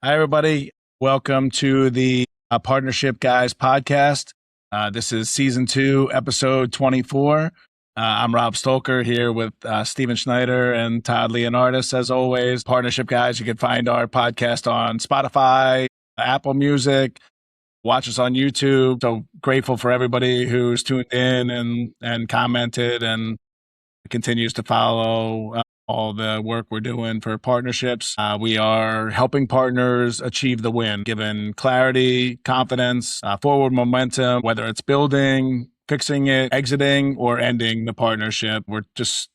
Hi, everybody. Welcome to the Partnership Guys podcast. This is season 2, episode 24. I'm Rob Stolker here with Steven Schneider and Todd Leonardis. As always, Partnership Guys, you can find our podcast on Spotify, Apple Music, watch us on YouTube. So grateful for everybody who's tuned in and commented and continues to follow all the work we're doing for partnerships. We are helping partners achieve the win, given clarity, confidence, forward momentum, whether it's building, fixing it, exiting, or ending the partnership. We're just,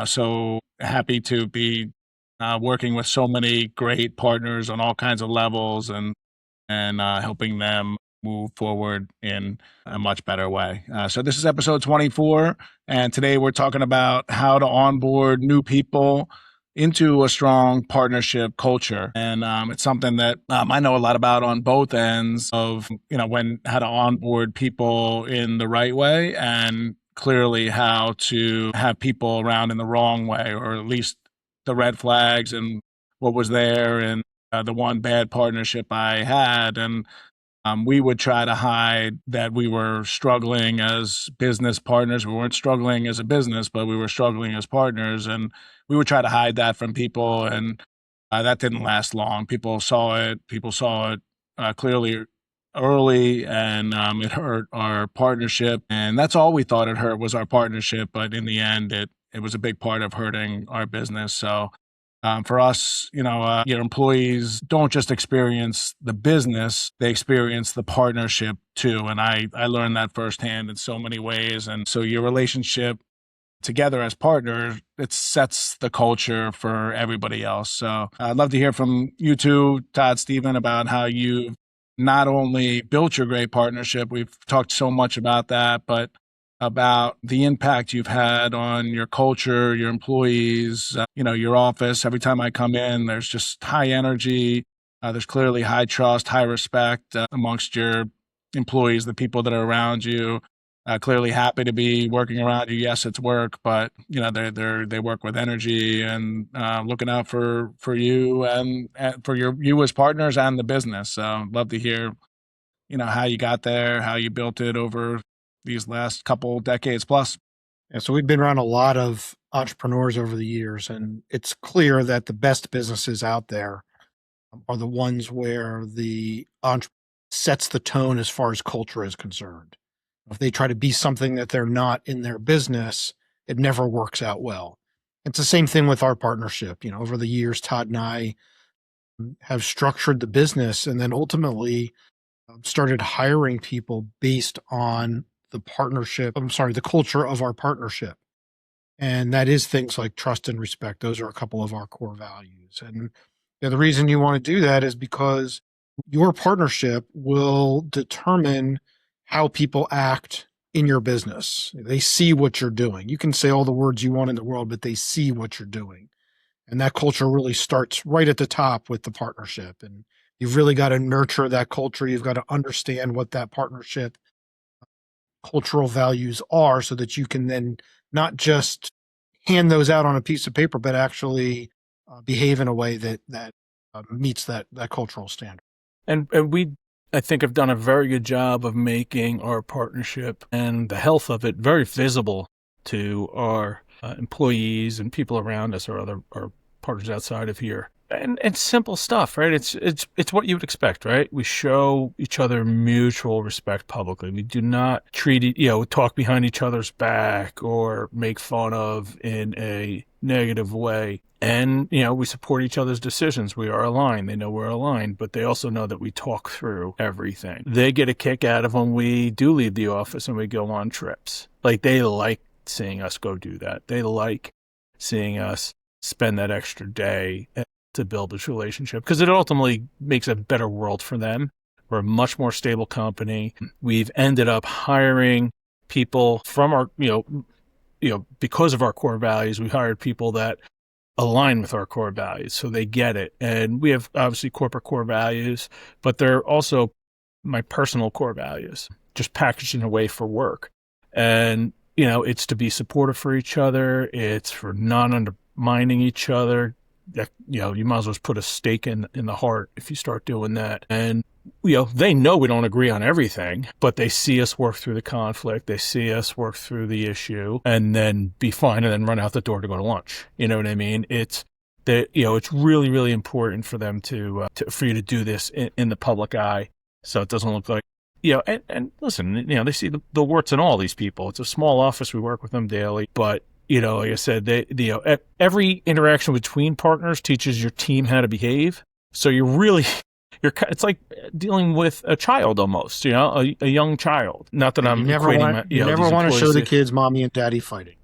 so happy to be working with so many great partners on all kinds of levels and helping them move forward in a much better way. So this is episode 24, and today we're talking about how to onboard new people into a strong partnership culture. And it's something that I know a lot about on both ends of, how to onboard people in the right way, and clearly how to have people around in the wrong way, or at least the red flags and what was there and the one bad partnership I had. And we would try to hide that we were struggling as business partners. We weren't struggling as a business, but we were struggling as partners. And we would try to hide that from people. And that didn't last long. People saw it. People saw it clearly early, and it hurt our partnership. And that's all we thought it hurt was our partnership. But in the end, it was a big part of hurting our business. So for us, your employees don't just experience the business, they experience the partnership too. And I learned that firsthand in so many ways. And so your relationship together as partners, it sets the culture for everybody else. So I'd love to hear from you two, Todd, Stephen, about how you not only built your great partnership, we've talked so much about that, but about the impact you've had on your culture, your employees, your office. Every time I come in, there's just high energy. There's clearly high trust, high respect amongst your employees, the people that are around you. Clearly happy to be working around you. Yes, it's work, but they work with energy and looking out for you and for you as partners and the business. So love to hear how you got there, how you built it over these last couple decades plus. And so we've been around a lot of entrepreneurs over the years, and it's clear that the best businesses out there are the ones where the entrepreneur sets the tone as far as culture is concerned. If they try to be something that they're not in their business, it never works out well. It's the same thing with our partnership. Over the years, Todd and I have structured the business and then ultimately started hiring people based on the culture of our partnership. And that is things like trust and respect. Those are a couple of our core values. And the reason you want to do that is because your partnership will determine how people act in your business. They see what you're doing. You can say all the words you want in the world, but they see what you're doing. And that culture really starts right at the top with the partnership. And you've really got to nurture that culture. You've got to understand what that partnership cultural values are so that you can then not just hand those out on a piece of paper, but actually behave in a way that meets that cultural standard. And we, I think, have done a very good job of making our partnership and the health of it very visible to our employees and people around us, or our partners outside of here. And simple stuff, right? It's what you would expect, right? We show each other mutual respect publicly. We do not talk behind each other's back or make fun of in a negative way. And, we support each other's decisions. We are aligned. They know we're aligned, but they also know that we talk through everything. They get a kick out of when we do leave the office and we go on trips. Like, they like seeing us go do that. They like seeing us spend that extra day to build this relationship, because it ultimately makes a better world for them. We're a much more stable company. We've ended up hiring people from our, because of our core values, we hired people that align with our core values, so they get it. And we have obviously corporate core values, but they're also my personal core values, just packaged in a way for work. And, it's to be supportive for each other. It's for not undermining each other, you might as well put a stake in the heart if you start doing that. And they know we don't agree on everything, but they see us work through the conflict, they see us work through the issue, and then be fine, and then run out the door to go to lunch. You know what I mean? It's it's really, really important for them for you to do this in the public eye, so it doesn't look like, and listen, they see the warts in all these people. It's a small office. We work with them daily, but like I said, every interaction between partners teaches your team how to behave. So it's like dealing with a child almost, a young child. Not that I'm equating you never want to show the kids mommy and daddy fighting.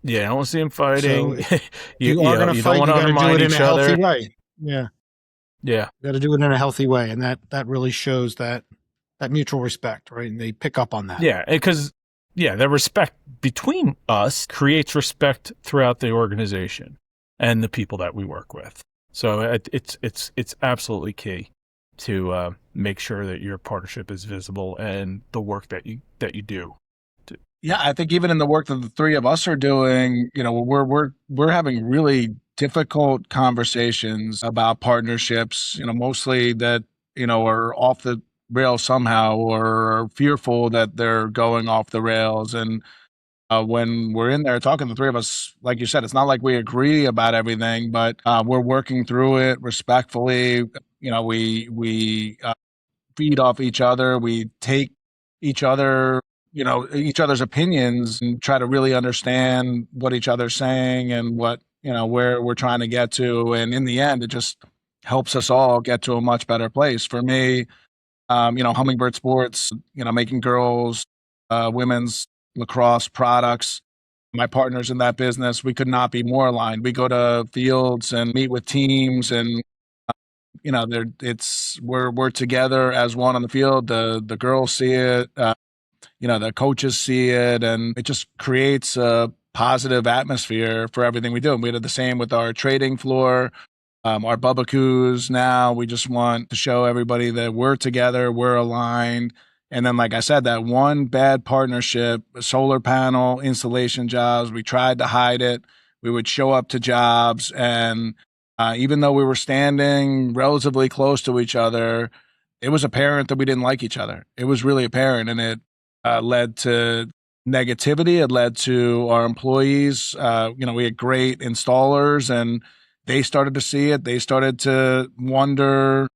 Yeah, I don't want to see them fighting. So you are going to fight. You got to do it in a healthy way. Yeah. Yeah. You got to do it in a healthy way. And that really shows that mutual respect, right? And they pick up on that. Yeah. Because, the respect between us creates respect throughout the organization and the people that we work with. So it's absolutely key to make sure that your partnership is visible and the work that you do. Yeah, I think even in the work that the three of us are doing, we're having really difficult conversations about partnerships, mostly that, are off the rails somehow or are fearful that they're going off the rails. And when we're in there talking, the three of us, like you said, it's not like we agree about everything, but we're working through it respectfully. We feed off each other. We take each other, each other's opinions and try to really understand what each other's saying and what, where we're trying to get to. And in the end, it just helps us all get to a much better place. For me, Hummingbird Sports, making girls, women's lacrosse products. My partners in that business, we could not be more aligned. We go to fields and meet with teams and we're together as one on the field. The girls see it, the coaches see it, and it just creates a positive atmosphere for everything we do. And we did the same with our trading floor, our Bubba now. We just want to show everybody that we're together, we're aligned. And then, like I said, that one bad partnership, solar panel installation jobs, we tried to hide it. We would show up to jobs, and even though we were standing relatively close to each other, it was apparent that we didn't like each other. It was really apparent, and it led to negativity. It led to our employees. We had great installers, and they started to see it. They started to wonder,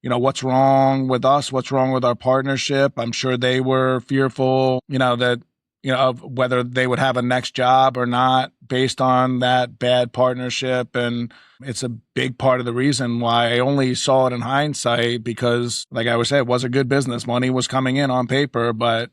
what's wrong with us? What's wrong with our partnership? I'm sure they were fearful, that of whether they would have a next job or not based on that bad partnership. And it's a big part of the reason why I only saw it in hindsight, because like I would say, it was a good business. Money was coming in on paper, but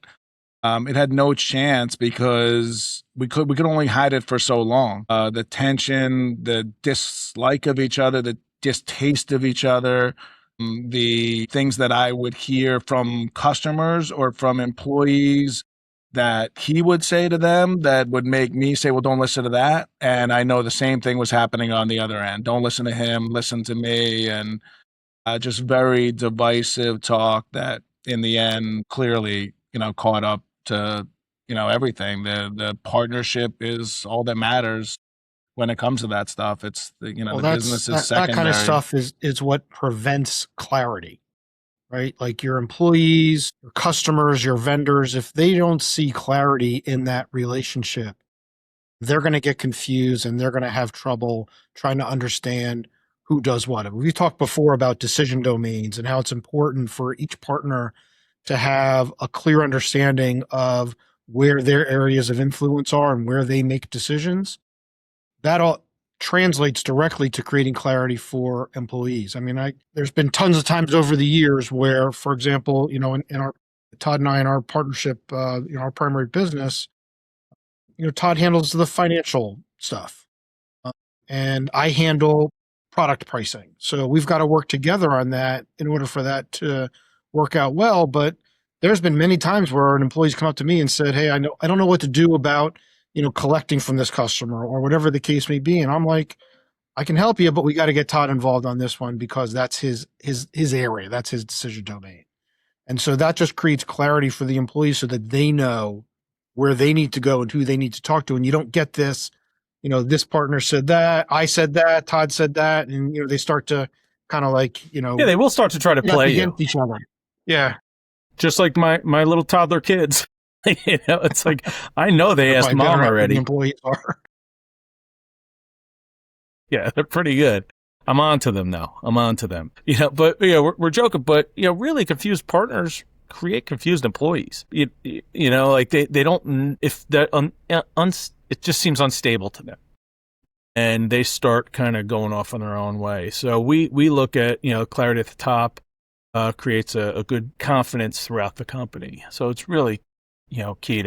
it had no chance because we could only hide it for so long. The tension, the dislike of each other, the distaste of each other, the things that I would hear from customers or from employees that he would say to them that would make me say, well, don't listen to that. And I know the same thing was happening on the other end. Don't listen to him, listen to me. And just very divisive talk that in the end clearly, caught up to, everything. The partnership is all that matters when it comes to that stuff. It's the business is secondary. That kind of stuff is what prevents clarity. Right? Like your employees, your customers, your vendors, if they don't see clarity in that relationship, they're going to get confused and they're going to have trouble trying to understand who does what. We talked before about decision domains and how it's important for each partner to have a clear understanding of where their areas of influence are and where they make decisions. That all translates directly to creating clarity for employees. I mean, there's been tons of times over the years where, for example, in our Todd and I in our partnership, our primary business, Todd handles the financial stuff, and I handle product pricing. So we've got to work together on that in order for that to work out well. But there's been many times where an employee's come up to me and said, "Hey, I don't know what to do about collecting from this customer," or whatever the case may be. And I'm like, I can help you, but we got to get Todd involved on this one because that's his area. That's his decision domain. And so that just creates clarity for the employees so that they know where they need to go and who they need to talk to. And you don't get this this partner said that, I said that, Todd said that, and they start to kind of like Yeah, they will start to try to play you against each other. Yeah, just like my little toddler kids. It's like I know they asked mom already. The employees are. Yeah, they're pretty good. I'm on to them now. But we're joking, but really confused partners create confused employees. Like they don't, if that it just seems unstable to them, and they start kind of going off on their own way. So we look at clarity at the top creates a good confidence throughout the company. So it's really key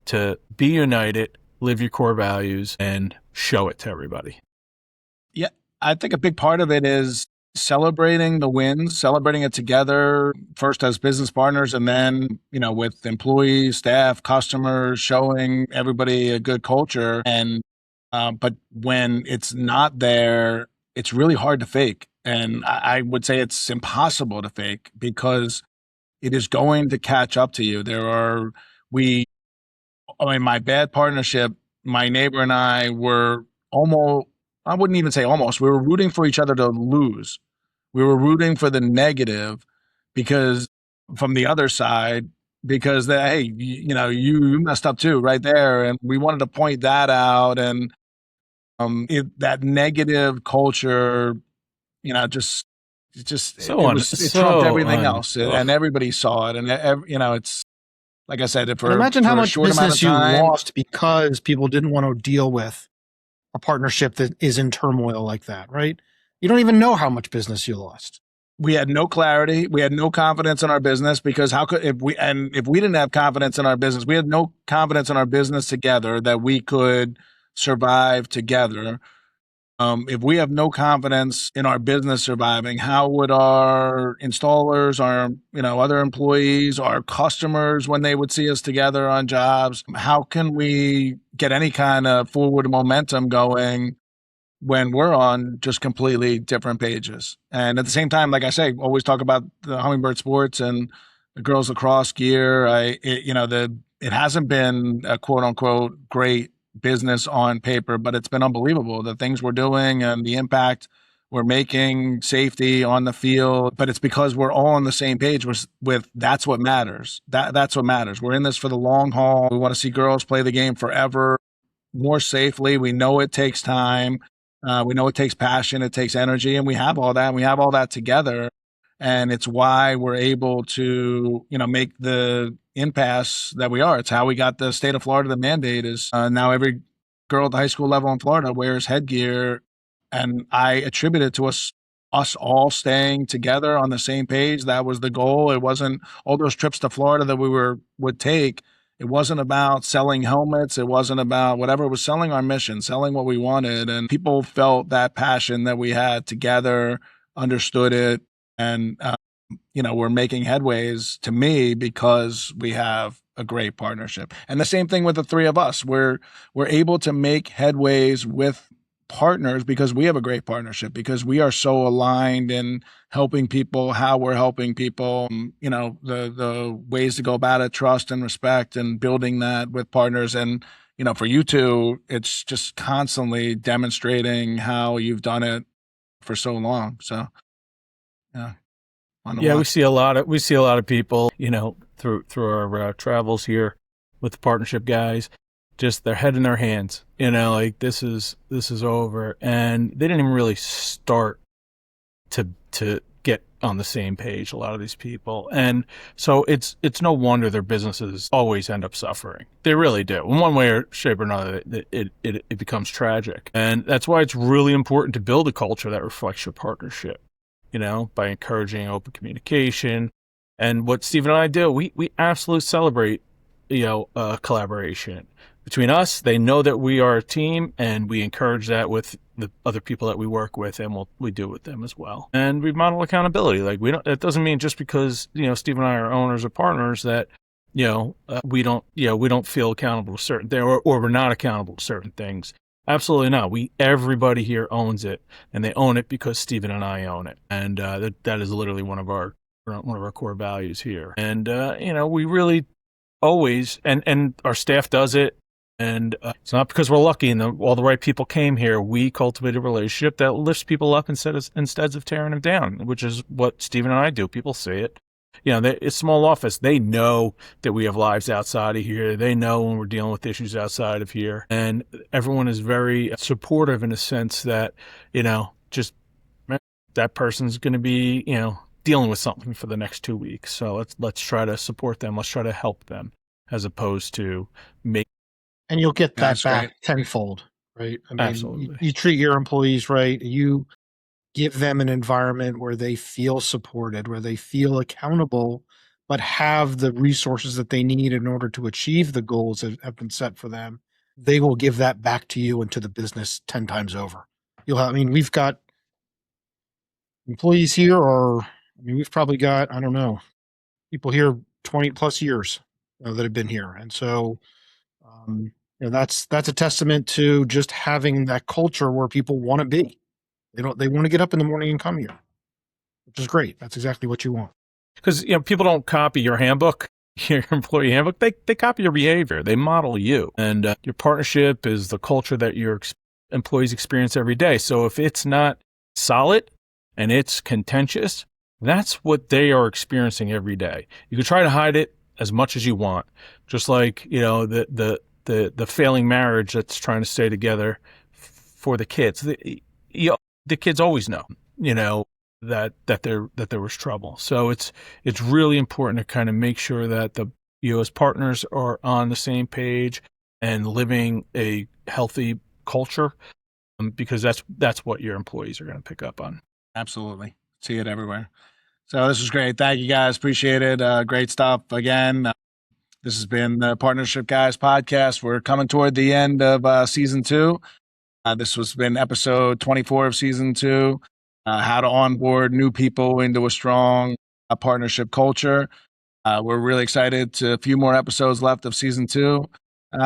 to be united, live your core values, and show it to everybody. Yeah, I think a big part of it is celebrating the wins, celebrating it together, first as business partners, and then, with employees, staff, customers, showing everybody a good culture. And, but when it's not there, it's really hard to fake. And I would say it's impossible to fake because it is going to catch up to you. My bad partnership, my neighbor and I were almost, I wouldn't even say almost, we were rooting for each other to lose. We were rooting for the negative because from the other side, because hey, you messed up too right there. And we wanted to point that out. And that negative culture, just, it trumped everything else. And everybody saw it. And, it's, like I said, and imagine how much business you time, lost because people didn't want to deal with a partnership that is in turmoil like that, right? You don't even know how much business you lost. We had no clarity. We had no confidence in our business because if we didn't have confidence in our business, we had no confidence in our business together that we could survive together. If we have no confidence in our business surviving, how would our installers, our other employees, our customers, when they would see us together on jobs, how can we get any kind of forward momentum going when we're on just completely different pages? And at the same time, like I say, always talk about the Hummingbird Sports and the girls lacrosse gear. It hasn't been a quote unquote great business on paper, but it's been unbelievable the things we're doing and the impact we're making, safety on the field. But it's because we're all on the same page with that's what matters. That's what matters. We're in this for the long haul. We want to see girls play the game forever, more safely. We know it takes time. We know it takes passion, it takes energy, and we have all that. And we have all that together. And it's why we're able to, make the impasse that we are. It's how we got the state of Florida. The mandate is now every girl at the high school level in Florida wears headgear. And I attribute it to us all staying together on the same page. That was the goal. It wasn't all those trips to Florida that we would take. It wasn't about selling helmets. It wasn't about whatever. It was selling our mission, selling what we wanted. And people felt that passion that we had together, understood it. And, we're making headways to me because we have a great partnership. And the same thing with the three of us. We're able to make headways with partners because we have a great partnership, because we are so aligned in helping people, how we're helping people, the ways to go about it, trust and respect, and building that with partners. And, for you two, it's just constantly demonstrating how you've done it for so long. So, yeah. Yeah, we see a lot of people, through our travels here with the partnership guys, just their head in their hands, like this is over, and they didn't even really start to get on the same page, a lot of these people. And so it's no wonder their businesses always end up suffering. They really do. In one way or shape or another, it becomes tragic. And that's why it's really important to build a culture that reflects your partnership, by encouraging open communication. And what Steve and I do, we absolutely celebrate, collaboration between us. They know that we are a team, and we encourage that with the other people that we work with, and we do with them as well. And we model accountability. Like it doesn't mean just because, Steve and I are owners or partners that, we don't feel accountable to certain things, or we're not accountable to certain things. Absolutely not. Everybody here owns it, and they own it because Stephen and I own it. And that is literally one of our core values here. And, we really always, and our staff does it. And it's not because we're lucky and all the right people came here. We cultivate a relationship that lifts people up instead of tearing them down, which is what Stephen and I do. People see it. It's a small office. They know that we have lives outside of here. They know when we're dealing with issues outside of here. And everyone is very supportive in a sense that, just that person's going to be, dealing with something for the next 2 weeks. So let's try to support them. Let's try to help them as opposed to make. And you'll get that That's back great. tenfold, right? I mean, Absolutely. you treat your employees right. You give them an environment where they feel supported, where they feel accountable, but have the resources that they need in order to achieve the goals that have been set for them. They will give that back to you and to the business 10 times over. We've got employees here, we've probably got, I don't know, people here 20 plus years that have been here. And so, that's a testament to just having that culture where people want to be. They want to get up in the morning and come here, which is great. That's exactly what you want. Because people don't copy your handbook, your employee handbook. They copy your behavior. They model you, and your partnership is the culture that your employees experience every day. So if it's not solid and it's contentious, that's what they are experiencing every day. You can try to hide it as much as you want, just like the failing marriage that's trying to stay together for the kids. The kids always know, that there was trouble. So it's really important to kind of make sure that as partners are on the same page and living a healthy culture, because that's what your employees are going to pick up on. Absolutely. See it everywhere. So this was great. Thank you guys. Appreciate it. Great stuff again. This has been the Partnership Guys podcast. We're coming toward the end of season 2. This has been episode 24 of season 2. How to onboard new people into a strong partnership culture. We're really excited to a few more episodes left of season 2,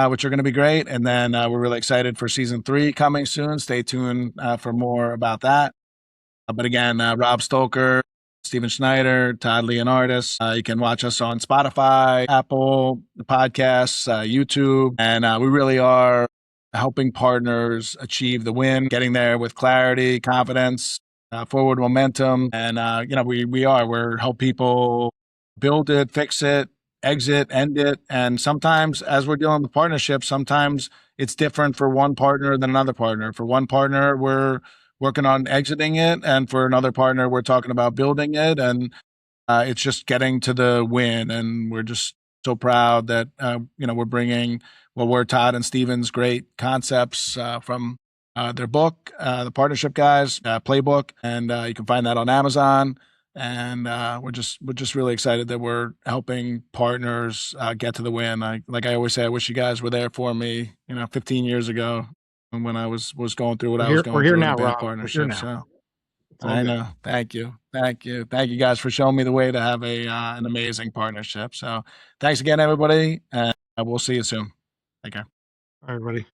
which are going to be great. And then we're really excited for season 3 coming soon. Stay tuned for more about that. But again, Rob Stoker, Stephen Schneider, Todd Leonardis. You can watch us on Spotify, Apple Podcasts, YouTube. And we really are helping partners achieve the win, getting there with clarity, confidence, forward momentum. And, we're help people build it, fix it, exit, end it. And sometimes as we're dealing with partnerships, sometimes it's different for one partner than another partner. For one partner, we're working on exiting it. And for another partner, we're talking about building it. And it's just getting to the win. And we're just so proud that, we're bringing what were Todd and Steven's great concepts from their book, The Partnership Guys Playbook. And you can find that on Amazon. And we're just really excited that we're helping partners get to the win. Like I always say, I wish you guys were there for me, 15 years ago when I was going through what I was going We're here through in now, a bad Rob. partnership. We're here now. So I know. Thank you guys for showing me the way to have an amazing partnership. So thanks again, everybody, and we'll see you soon. Take care. All right, everybody.